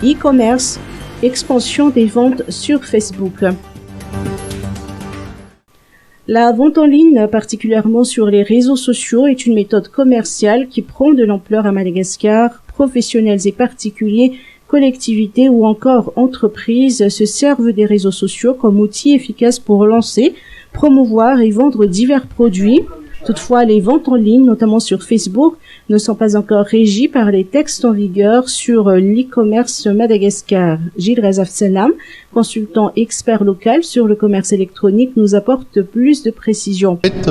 e-commerce, expansion des ventes sur Facebook. La vente en ligne, particulièrement sur les réseaux sociaux, est une méthode commerciale qui prend de l'ampleur à Madagascar. Professionnels et particuliers, collectivités ou encore entreprises se servent des réseaux sociaux comme outil efficace pour lancer, promouvoir et vendre divers produits. Toutefois, les ventes en ligne, notamment sur Facebook, ne sont pas encore régies par les textes en vigueur sur l'e-commerce Madagascar. Gilles Razaf-Salam, consultant expert local sur le commerce électronique, nous apporte plus de précisions. En fait,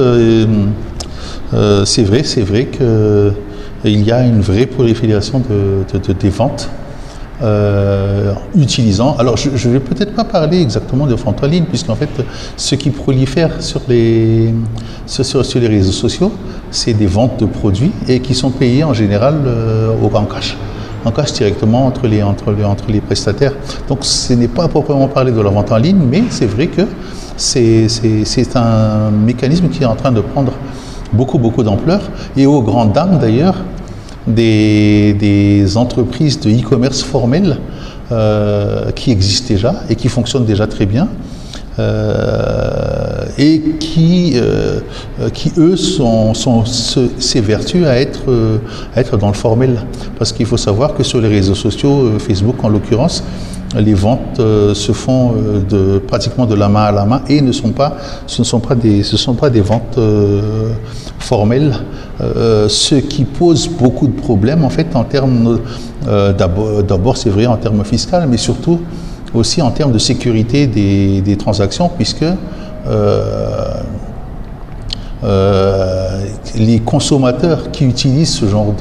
c'est vrai qu'il y a une vraie prolifération des ventes. Utilisant. Alors, je ne vais peut-être pas parler exactement de vente en ligne, puisqu'en fait, ce qui prolifère sur les réseaux sociaux, c'est des ventes de produits et qui sont payés en général en cash directement entre les prestataires. Donc, ce n'est pas proprement parler de la vente en ligne, mais c'est vrai que c'est un mécanisme qui est en train de prendre beaucoup d'ampleur, et aux grandes dames d'ailleurs des entreprises de e-commerce formelles qui existent déjà et qui fonctionnent déjà très bien, et qui eux s'évertuent à être dans le formel, parce qu'il faut savoir que sur les réseaux sociaux, Facebook en l'occurrence, les ventes se font pratiquement de la main à la main, et ce ne sont pas des ventes formelles, ce qui pose beaucoup de problèmes en fait en termes d'abord c'est vrai en termes fiscaux, mais surtout aussi en termes de sécurité des transactions, puisque les consommateurs qui utilisent ce genre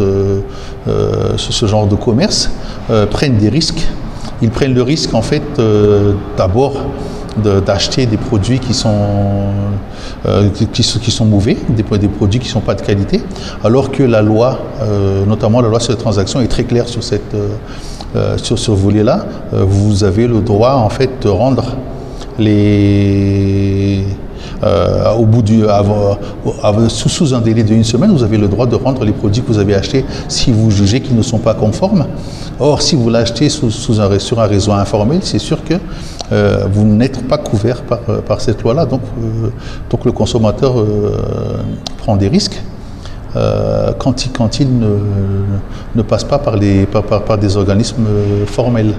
de commerce prennent des risques. Ils prennent le risque en fait d'abord d'acheter des produits qui sont mauvais, des produits qui ne sont pas de qualité, alors que la loi, notamment la loi sur les transactions, est très claire sur ce volet-là. Vous avez le droit en fait de rendre au bout sous un délai de 1 semaine, vous avez le droit de rendre les produits que vous avez achetés si vous jugez qu'ils ne sont pas conformes. Or, si vous l'achetez sur un réseau informel, c'est sûr que vous n'êtes pas couvert par cette loi-là. Donc le consommateur prend des risques quand il ne passe pas par des organismes formels.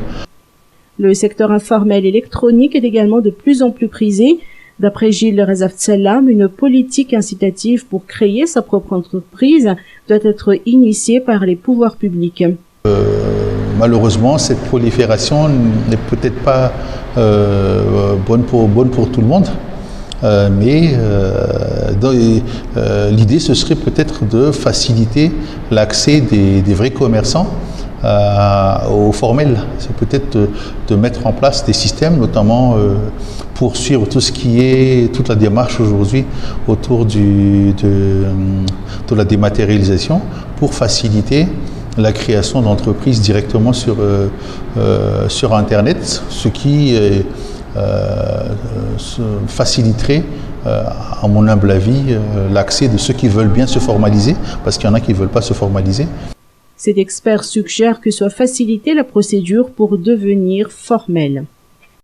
Le secteur informel électronique est également de plus en plus prisé. D'après Gilles Razaf-Salam, une politique incitative pour créer sa propre entreprise doit être initiée par les pouvoirs publics. Malheureusement, cette prolifération n'est peut-être pas bonne pour tout le monde, mais l'idée, ce serait peut-être de faciliter l'accès des vrais commerçants au formel. C'est peut-être de mettre en place des systèmes, notamment pour suivre toute la démarche aujourd'hui autour de la dématérialisation, pour faciliter la création d'entreprises directement sur Internet, ce qui faciliterait, à mon humble avis, l'accès de ceux qui veulent bien se formaliser, parce qu'il y en a qui ne veulent pas se formaliser. Cet expert suggère que soit facilitée la procédure pour devenir formel.